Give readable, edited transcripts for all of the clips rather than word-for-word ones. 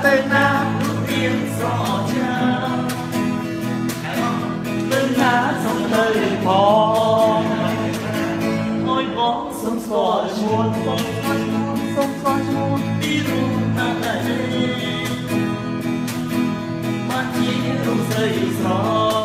tên na tiếng gió trao bên na sông nơi khó ôi có sông gió chuồn sông gió chuồn đi luôn ta đây mắt chiếu dây gió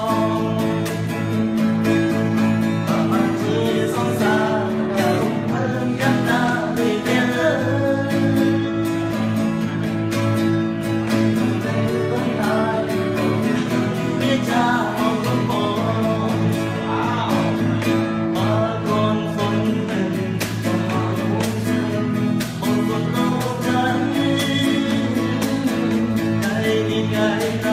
ngày